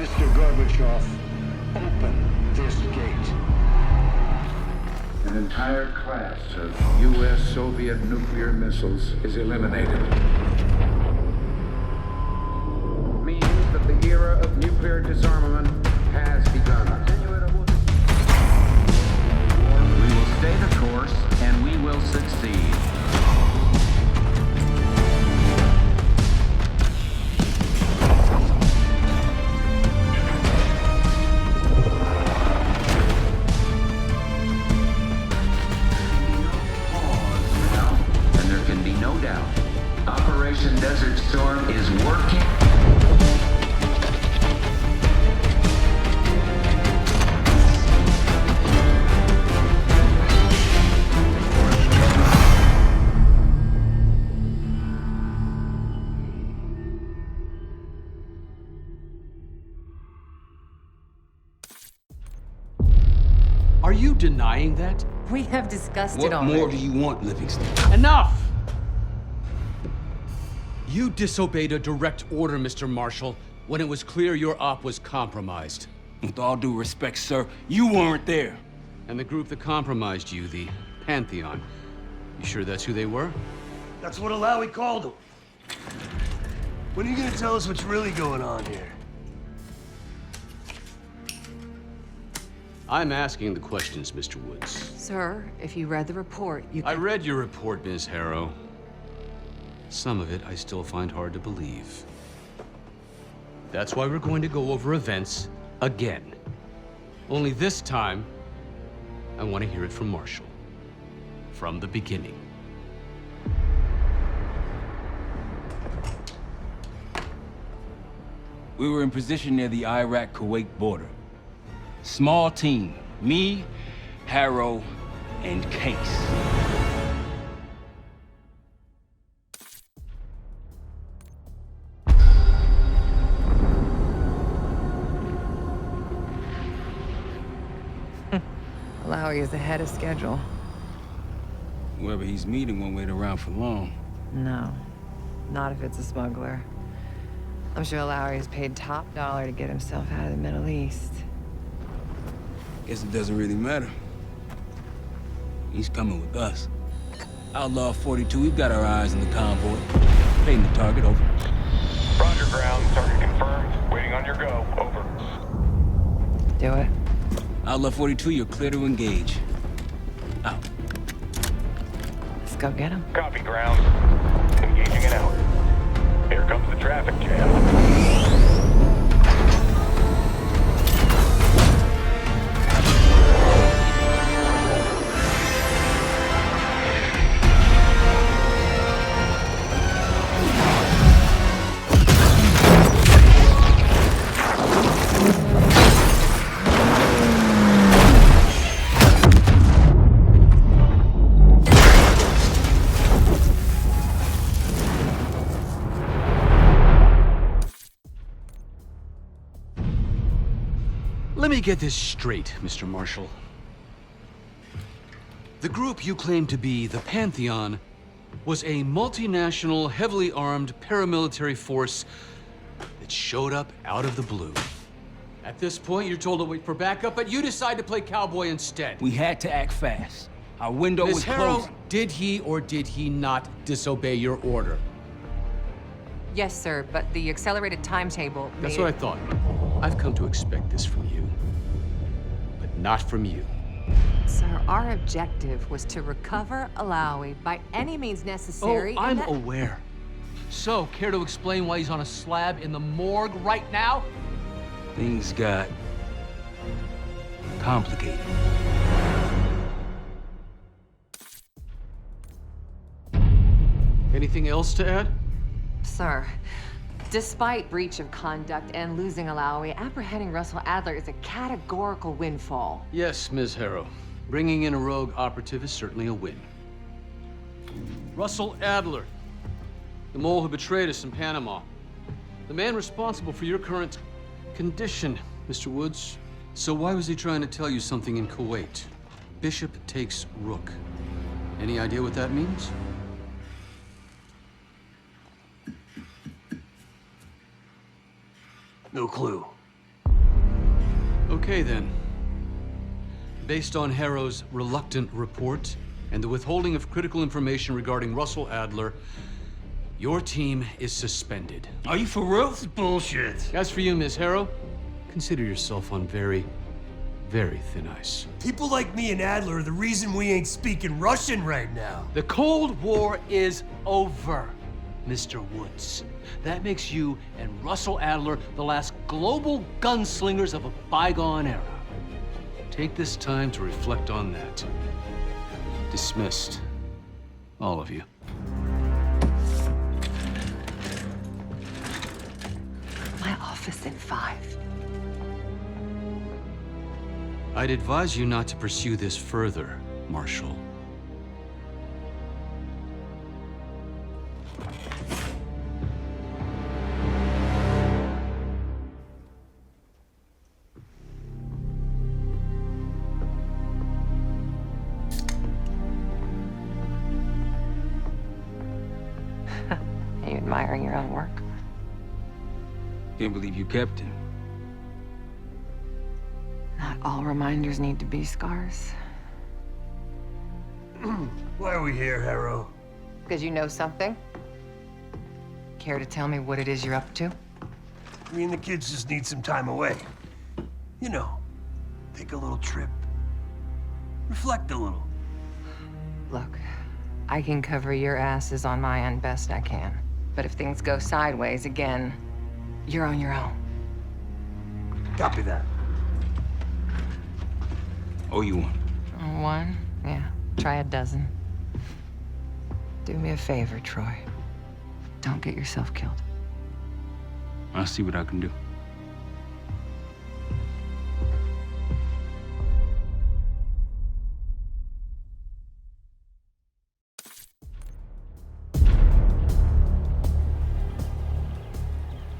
Mr. Gorbachev, open this gate. An entire class of U.S.-Soviet nuclear missiles is eliminated. Means that the era of nuclear disarmament has begun. We will stay the course, and we will succeed. No doubt. Operation Desert Storm is working. Are you denying that? We have discussed it already. What more do you want, Livingston? Enough! You disobeyed a direct order, Mr. Marshall, when it was clear your op was compromised. With all due respect, sir, you weren't there. And the group that compromised you, the Pantheon, you sure that's who they were? That's what Alawi called them. When are you gonna tell us what's really going on here? I'm asking the questions, Mr. Woods. Sir, if you read the report, you can... I read your report, Ms. Harrow. Some of it I still find hard to believe. That's why we're going to go over events again. Only this time, I want to hear it from Marshall. From the beginning. We were in position near the Iraq-Kuwait border. Small team, me, Harrow, and Case. Alawi is ahead of schedule. Whoever he's meeting won't wait around for long. No, not if it's a smuggler. I'm sure Alawi is paid top dollar to get himself out of the Middle East. Guess it doesn't really matter. He's coming with us. Outlaw 42, we've got our eyes on the convoy. Paying the target, over. Roger, ground. Target confirmed. Waiting on your go. Over. Do it. Outlaw 42, you're clear to engage. Out. Let's go get him. Copy, ground. Engaging and out. Here comes the traffic jam. Let me get this straight, Mr. Marshall. The group you claim to be the Pantheon was a multinational, heavily armed paramilitary force that showed up out of the blue. At this point, you're told to wait for backup, but you decide to play cowboy instead. We had to act fast. Our window was Ms. Harrow, closing. did he or did he not disobey your order? Yes, sir, but the accelerated timetable That's made what I thought. I've come to expect this from you, but not from you. Sir, our objective was to recover Alawi by any means necessary. Oh, I'm and that... aware. So, care to explain why he's on a slab in the morgue right now? Things got complicated. Anything else to add? Sir, despite breach of conduct and losing Alawi, apprehending Russell Adler is a categorical windfall. Yes, Ms. Harrow. Bringing in a rogue operative is certainly a win. Russell Adler, the mole who betrayed us in Panama. The man responsible for your current condition, Mr. Woods. So why was he trying to tell you something in Kuwait? Bishop takes Rook. Any idea what that means? No clue. Okay, then. Based on Harrow's reluctant report and the withholding of critical information regarding Russell Adler, your team is suspended. Are you for real? This is bullshit. As for you, Miss Harrow, consider yourself on very, very thin ice. People like me and Adler are the reason we ain't speaking Russian right now. The Cold War is over, Mr. Woods. That makes you and Russell Adler the last global gunslingers of a bygone era. Take this time to reflect on that. Dismissed. All of you. My office in 5. I'd advise you not to pursue this further, Marshal. Are you admiring your own work? Can't believe you kept him. Not all reminders need to be scars. Why are we here, Harrow? Because you know something? Care to tell me what it is you're up to? Me and the kids just need some time away. You know, take a little trip. Reflect a little. Look, I can cover your asses on my end best I can. But if things go sideways again, you're on your own. Copy that. Oh, you one. One? Yeah. Try a dozen. Do me a favor, Troy. Don't get yourself killed. I'll see what I can do.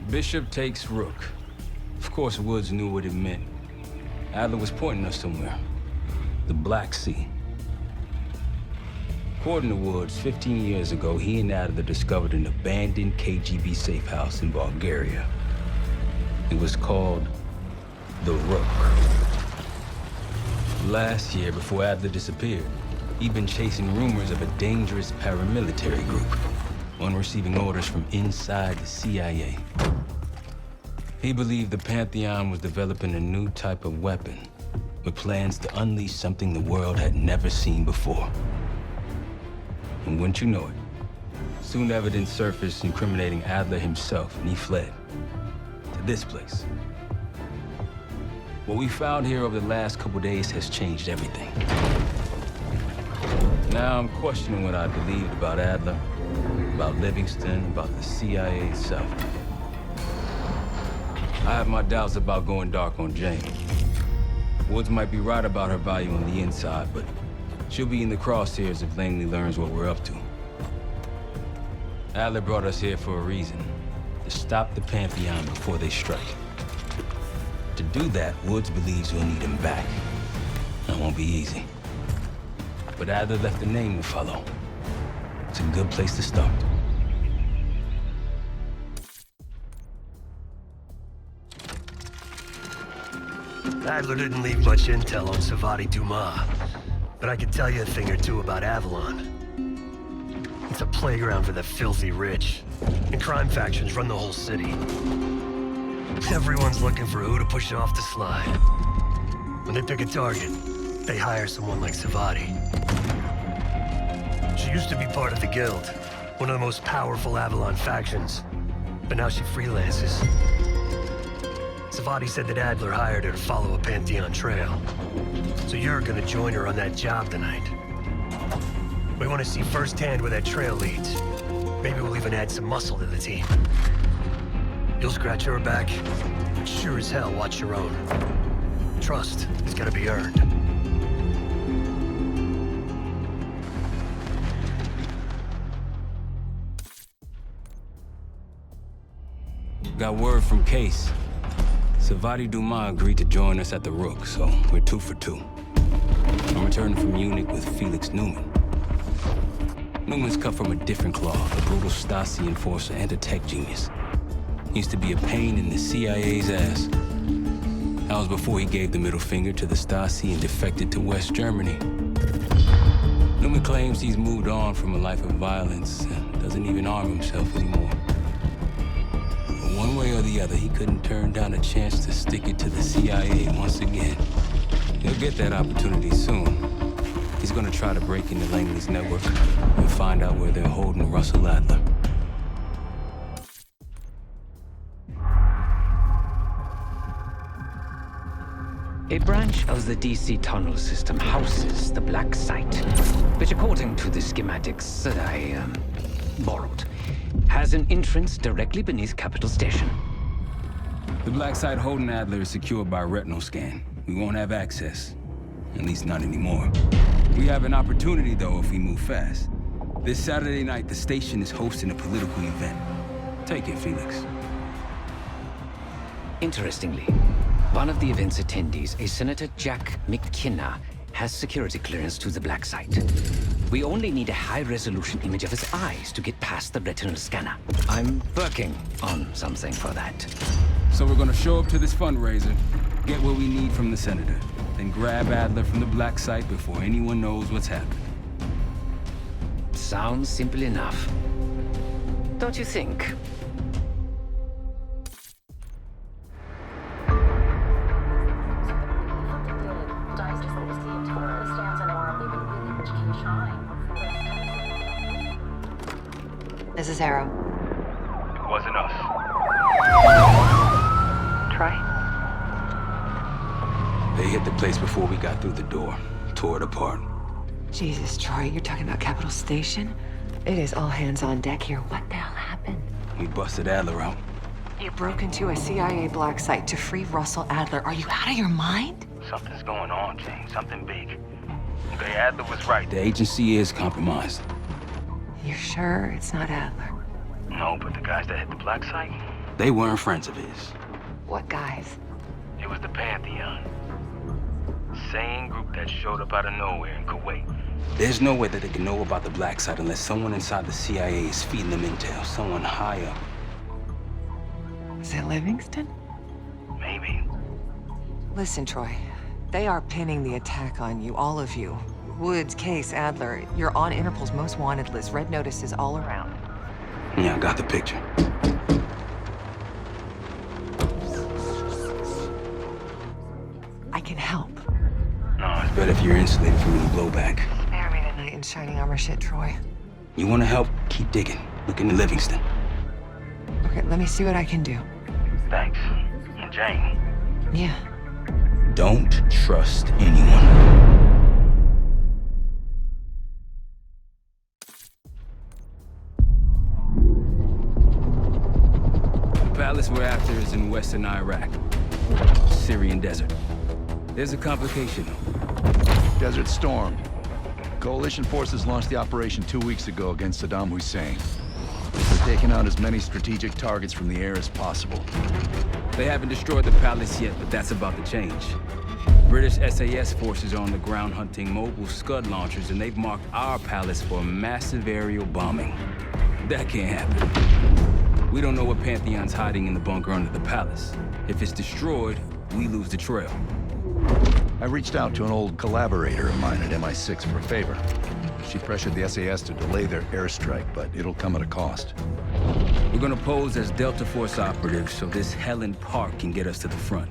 Bishop takes Rook. Of course, Woods knew what it meant. Adler was pointing us somewhere. The Black Sea. According to Woods, 15 years ago, he and Adler discovered an abandoned KGB safe house in Bulgaria. It was called the Rook. Last year, before Adler disappeared, he'd been chasing rumors of a dangerous paramilitary group, one receiving orders from inside the CIA. He believed the Pantheon was developing a new type of weapon, with plans to unleash something the world had never seen before. And wouldn't you know it, soon evidence surfaced incriminating Adler himself, and he fled to this place. What we found here over the last couple days has changed everything. Now I'm questioning what I believed about Adler, about Livingston, about the CIA itself. I have my doubts about going dark on Jane. Woods might be right about her value on the inside, but she'll be in the crosshairs if Langley learns what we're up to. Adler brought us here for a reason, to stop the Pantheon before they strike. To do that, Woods believes we'll need him back. That won't be easy. But Adler left a name to follow. It's a good place to start. Adler didn't leave much intel on Savati Dumas, but I could tell you a thing or two about Avalon. It's a playground for the filthy rich, and crime factions run the whole city. Everyone's looking for who to push off the slide. When they pick a target, they hire someone like Savati. She used to be part of the Guild, one of the most powerful Avalon factions, but now she freelances. Savati said that Adler hired her to follow a Pantheon trail. So you're gonna join her on that job tonight. We want to see firsthand where that trail leads. Maybe we'll even add some muscle to the team. You'll scratch her back, but sure as hell watch your own. Trust is gotta be earned. Got word from Case. Savati Dumas agreed to join us at the Rook, so we're 2 for 2. I'm returning from Munich with Felix Newman. Newman's cut from a different cloth, a brutal Stasi enforcer and a tech genius. He used to be a pain in the CIA's ass. That was before he gave the middle finger to the Stasi and defected to West Germany. Newman claims he's moved on from a life of violence and doesn't even arm himself anymore. But one way or the other, he couldn't turn down a chance to stick it to the CIA once again. He'll get that opportunity soon. He's gonna try to break into Langley's network and find out where they're holding Russell Adler. A branch of the DC tunnel system houses the Black Site, which according to the schematics that I borrowed, has an entrance directly beneath Capital Station. The Black Site holding Adler is secured by retinal scan. We won't have access. At least not anymore. We have an opportunity, though, if we move fast. This Saturday night, the station is hosting a political event. Take it, Felix. Interestingly, one of the event's attendees, a Senator Jack McKenna, has security clearance to the Black Site. We only need a high-resolution image of his eyes to get past the retinal scanner. I'm working on something for that. So we're gonna show up to this fundraiser, get what we need from the Senator, then grab Adler from the Black Site before anyone knows what's happened. Sounds simple enough. Don't you think? This is Arrow. It wasn't us. Troy? They hit the place before we got through the door, tore it apart. Jesus, Troy, you're talking about Capital Station? It is all hands on deck here. What the hell happened? We busted Adler out. You broke into a CIA Black Site to free Russell Adler. Are you out of your mind? Something's going on, Jane. Something big. Okay, Adler was right. The agency is compromised. You're sure it's not Adler? No, but the guys that hit the Black Site, They weren't friends of his. What guys? it was the Pantheon. Same group that showed up out of nowhere in Kuwait. There's no way that they can know about the Black Site unless someone inside the CIA is feeding them intel, someone high up. Is it Livingston? Maybe. Listen, Troy. They are pinning the attack on you, all of you. Woods, Case, Adler. You're on Interpol's most wanted list. Red notices all around. Yeah, I got the picture. I can help. No, It's better if you're insulated from any blowback. Spare me tonight in shining armor shit, Troy. You want to help? Keep digging. Look into Livingston. Okay, let me see what I can do. thanks. And Jane, Yeah. Don't trust anyone. The palace we're after is in western Iraq, Syrian desert. There's a complication, though. Desert Storm. Coalition forces launched the operation 2 weeks ago against Saddam Hussein. They're taking out as many strategic targets from the air as possible. They haven't destroyed the palace yet, but that's about to change. British SAS forces are on the ground hunting mobile Scud launchers, and they've marked our palace for a massive aerial bombing. That can't happen. We don't know what Pantheon's hiding in the bunker under the palace. If it's destroyed, we lose the trail. I reached out to an old collaborator of mine at MI6 for a favor. She pressured the SAS to delay their airstrike, but it'll come at a cost. We're gonna pose as Delta Force operatives so this Helen Park can get us to the front.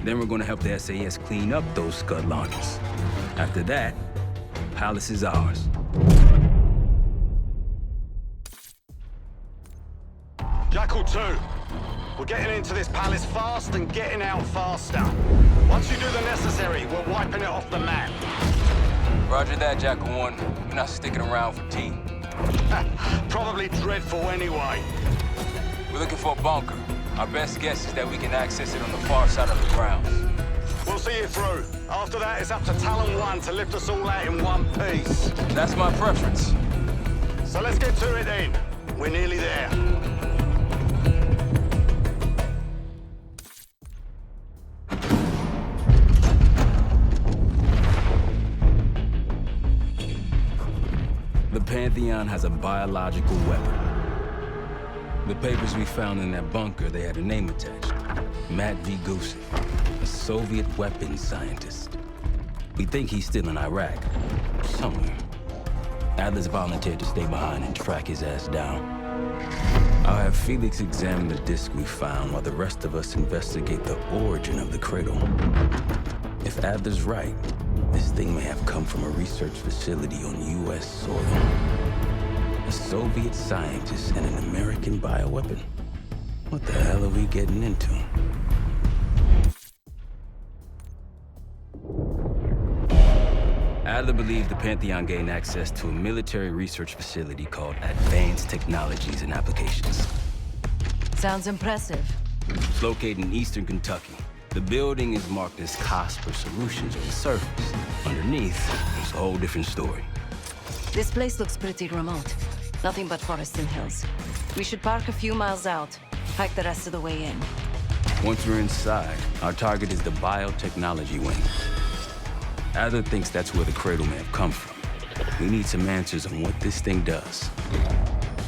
Then we're gonna help the SAS clean up those Scud launchers. After that, palace is ours. Jackal 2, we're getting into this palace fast and getting out faster. Once you do the necessary, we're wiping it off the map. Roger that, Jackal 1. We're not sticking around for tea. Probably dreadful anyway. We're looking for a bunker. Our best guess is that we can access it on the far side of the grounds. We'll see you through. After that, it's up to Talon 1 to lift us all out in one piece. That's my preference. So let's get to it then. We're nearly there. The Pantheon has a biological weapon. The papers we found in that bunker, they had a name attached. Matt V. Goosey. a Soviet weapons scientist. We think he's still in Iraq, somewhere. Adler's volunteered to stay behind and track his ass down. I'll have Felix examine the disk we found while the rest of us investigate the origin of the cradle. If Adler's right, this thing may have come from a research facility on U.S. soil. A Soviet scientist and an American bioweapon. What the hell are we getting into? Adler believed the Pantheon gained access to a military research facility called Advanced Technologies and Applications. Sounds impressive. It's located in eastern Kentucky. The building is marked as Cosper Solutions on the surface. Underneath, it's a whole different story. This place looks pretty remote. Nothing but forests and hills. We should park a few miles out, hike the rest of the way in. Once we're inside, our target is the biotechnology wing. Adler thinks that's where the cradle may have come from. We need some answers on what this thing does.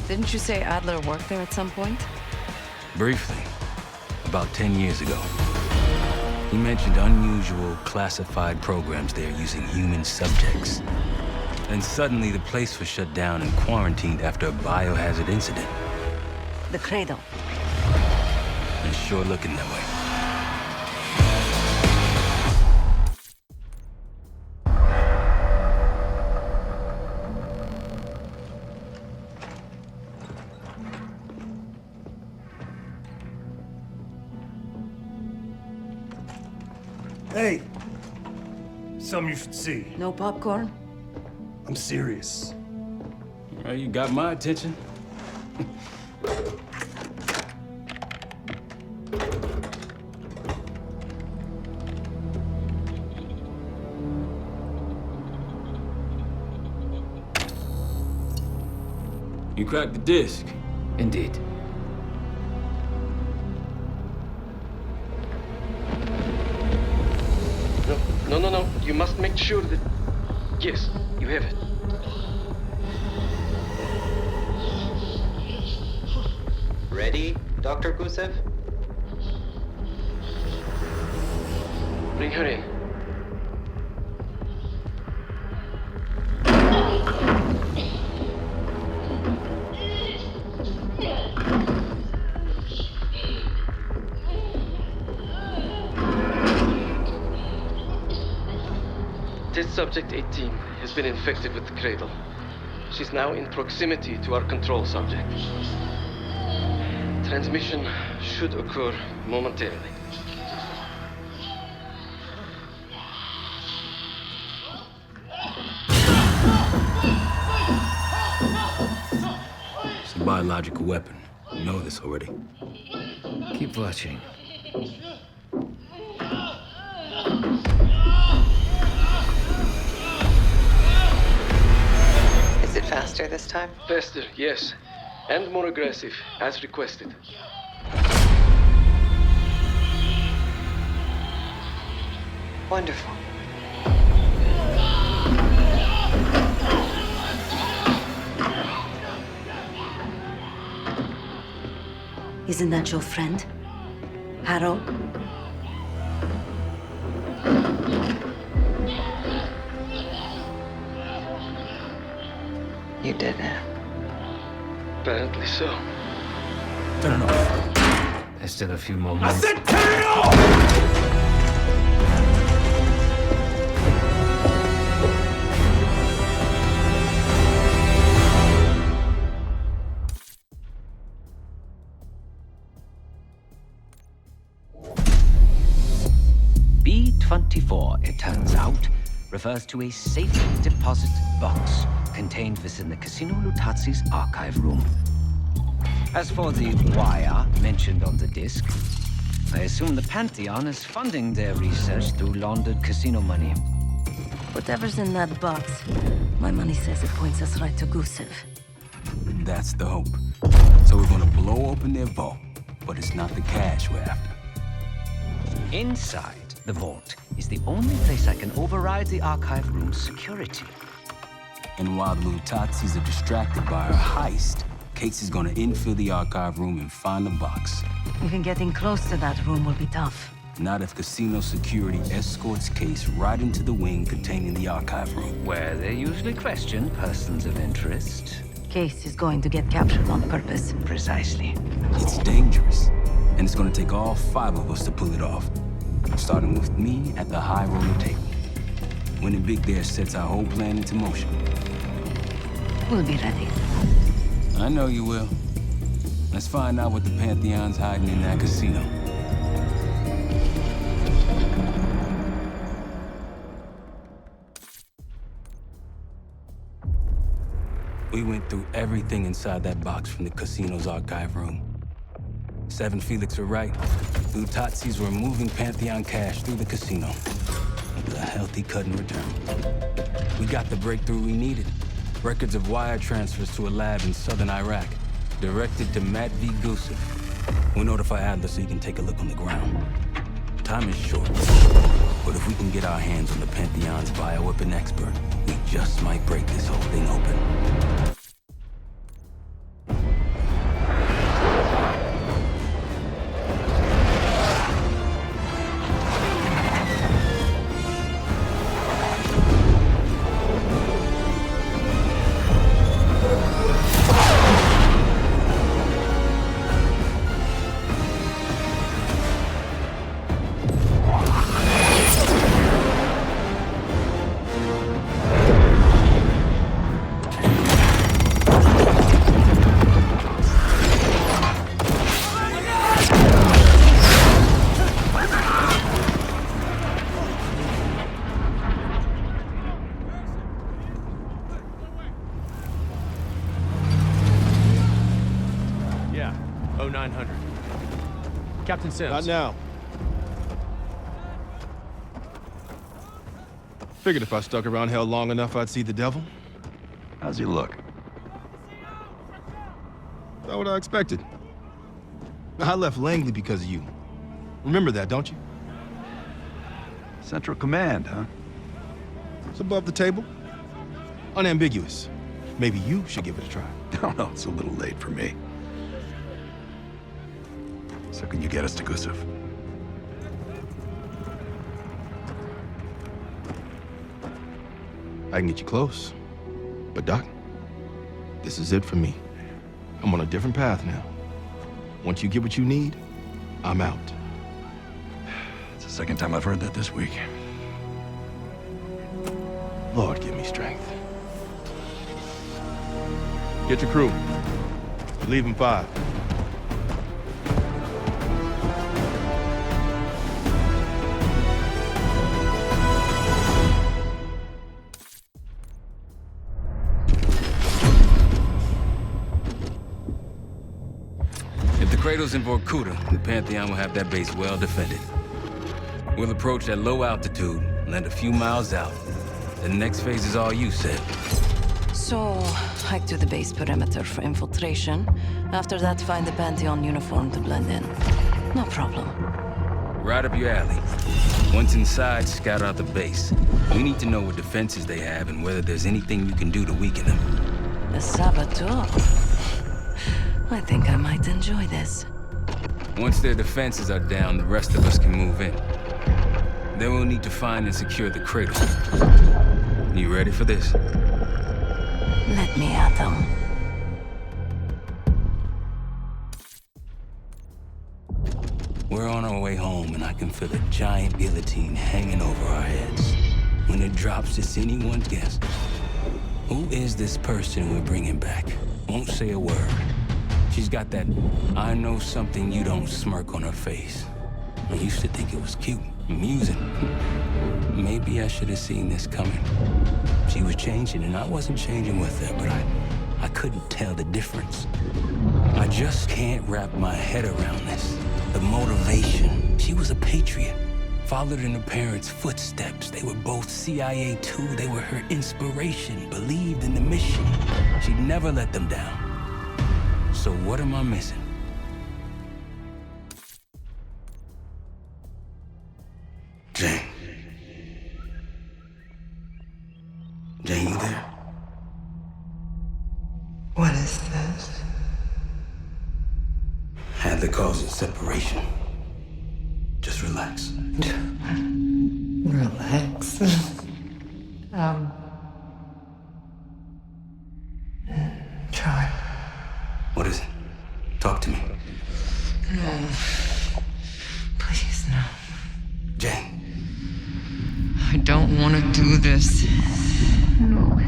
Didn't you say Adler worked there at some point? Briefly, about 10 years ago. He mentioned unusual, classified programs there using human subjects. And suddenly the place was shut down and quarantined after a biohazard incident. The cradle. It's sure looking that way. Hey! Something you should see. No popcorn? I'm serious. Well, you got my attention. You cracked the disc. Indeed. No. You must make sure that... Yes, you have it. Ready, Dr. Gusev? Bring her in. Test subject 18 has been infected with the cradle. She's now in proximity to our control subject. Transmission should occur momentarily. It's a biological weapon. You know this already. Keep watching. Is it faster this time? Faster, yes. And more aggressive, as requested. Wonderful. Isn't that your friend? Harrow? You did it. Apparently so. Turn it off. There's still a few more minutes. I said turn it off! B-24, it turns out, refers to a safe deposit box contained within the Casino Lutazi's archive room. As for the wire mentioned on the disc, I assume the Pantheon is funding their research through laundered casino money. Whatever's in that box, my money says it points us right to Gusev. That's the hope. So we're gonna blow open their vault, but it's not the cash we're after. Inside the vault is the only place I can override the archive room's security. And while the Lutazis are distracted by our heist, Case is gonna infill the archive room and find the box. Even getting close to that room will be tough. Not if casino security escorts Case right into the wing containing the archive room. Where they usually question persons of interest. Case is going to get captured on purpose. Precisely. It's dangerous, and it's gonna take all 5 of us to pull it off. Starting with me at the high roller table. Winning big there sets our whole plan into motion. We'll be ready. I know you will. Let's find out what the Pantheon's hiding in that casino. We went through everything inside that box from the casino's archive room. 7 Felix were right. Utazis were moving Pantheon cash through the casino. With a healthy cut in return. We got the breakthrough we needed. Records of wire transfers to a lab in southern Iraq. Directed to Matt V. Gusev. We'll notify Adler so he can take a look on the ground. Time is short. But if we can get our hands on the Pantheon's bioweapon expert, we just might break this whole thing open. Captain Sims. Not now. Figured if I stuck around hell long enough, I'd see the devil. How's he look? Not what I expected. I left Langley because of you. Remember that, don't you? Central Command, huh? It's above the table. Unambiguous. Maybe you should give it a try. Oh, no, it's a little late for me. So can you get us to Gusev? I can get you close. But Doc, this is it for me. I'm on a different path now. Once you get what you need, I'm out. It's the second time I've heard that this week. Lord, give me strength. Get your crew. We leave in 5. If the cradle's in Vorkuta, the Pantheon will have that base well defended. We'll approach at low altitude, land a few miles out. The next phase is all you, Sid. So, hike to the base perimeter for infiltration. After that, find the Pantheon uniform to blend in. No problem. Right up your alley. Once inside, scout out the base. We need to know what defenses they have and whether there's anything you can do to weaken them. The saboteur. I think I might enjoy this. Once their defenses are down, the rest of us can move in. Then we'll need to find and secure the cradle. You ready for this? Let me at them. We're on our way home, and I can feel a giant guillotine hanging over our heads. When it drops, it's anyone's guess. Who is this person we're bringing back? Won't say a word. She's got that I know something you don't smirk on her face. I used to think it was cute, amusing. Maybe I should have seen this coming. She was changing, and I wasn't changing with her, but I couldn't tell the difference. I just can't wrap my head around this. The motivation. She was a patriot. Followed in her parents' footsteps. They were both CIA too. They were her inspiration. Believed in the mission. She'd never let them down. So what am I missing? Jane. Jane, you there? What is this? Had the cause of separation. Just relax. Relax. Try. What is it? Talk to me. No. Please, no. Jane. I don't want to do this. No.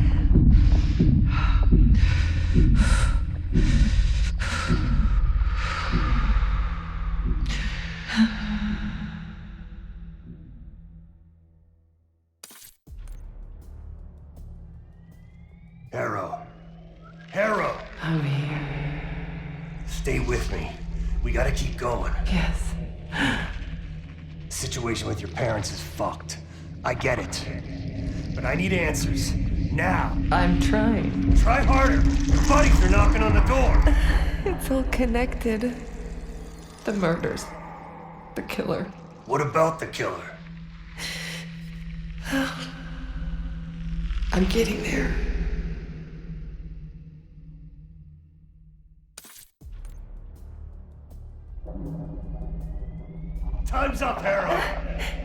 Harrow! I'm here. Stay with me. We gotta keep going. Yes. The situation with your parents is fucked. I get it. But I need answers. Now. I'm trying. Try harder. Your buddies are knocking on the door. It's all connected. The murders. The killer. What about the killer? I'm getting there. Time's up, Harrow.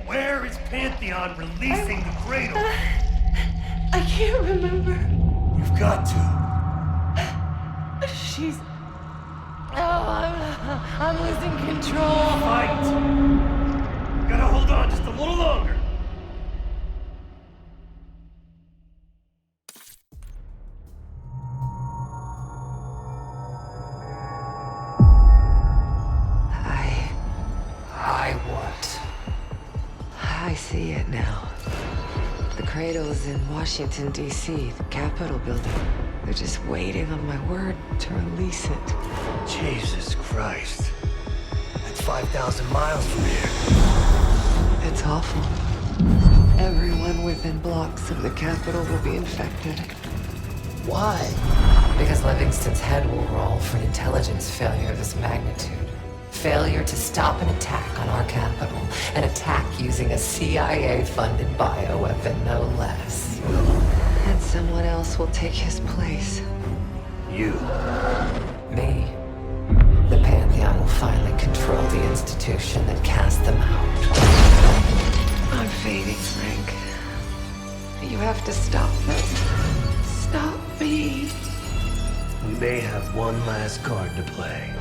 Where is Pantheon releasing the cradle? I can't remember. You've got to. She's... Oh, I'm losing control. Fight! You gotta hold on just a little longer. I see it now. The cradle's in Washington, D.C., the Capitol building. They're just waiting on my word to release it. Jesus Christ. That's 5,000 miles from here. It's awful. Everyone within blocks of the Capitol will be infected. Why? Because Livingston's head will roll for an intelligence failure of this magnitude. Failure to stop an attack on our capital. An attack using a CIA-funded bioweapon, no less. And someone else will take his place. You. Me. The Pantheon will finally control the institution that cast them out. I'm fading, Frank. You have to stop them. Stop me. We may have one last card to play.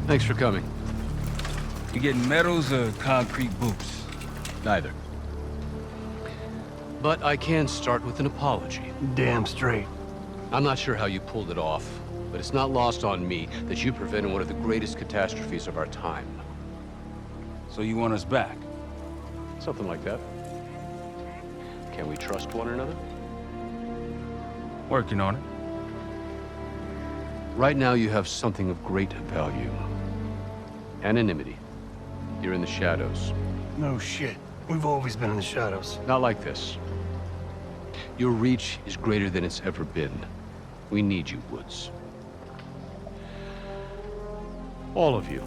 Thanks for coming. You getting medals or concrete boots? Neither. But I can start with an apology. Damn straight. I'm not sure how you pulled it off, but it's not lost on me that you prevented one of the greatest catastrophes of our time. So you want us back? Something like that. Can we trust one another? Working on it. Right now you have something of great value. Anonymity. You're in the shadows. No shit. We've always been in the shadows. Not like this. Your reach is greater than it's ever been. We need you, Woods. All of you.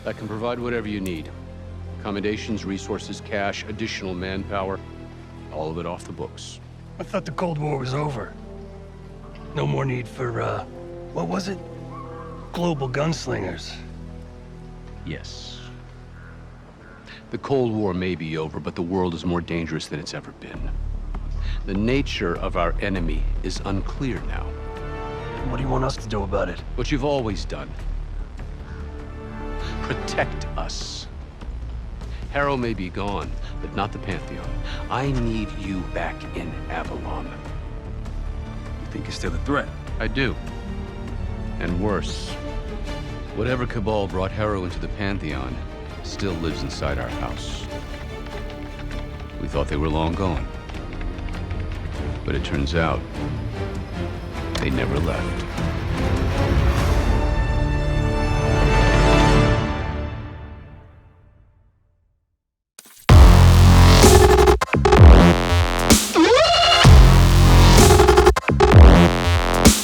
I can provide whatever you need. Accommodations, resources, cash, additional manpower. All of it off the books. I thought the Cold War was over. No more need for, what was it? Global gunslingers. Yes. The Cold War may be over, but the world is more dangerous than it's ever been. The nature of our enemy is unclear now. What do you want us to do about it? What you've always done. Protect us. Harrow may be gone, but not the Pantheon. I need you back in Avalon. You think it's still a threat? I do. And worse. Whatever cabal brought Harrow into the Pantheon still lives inside our house. We thought they were long gone. But it turns out, they never left.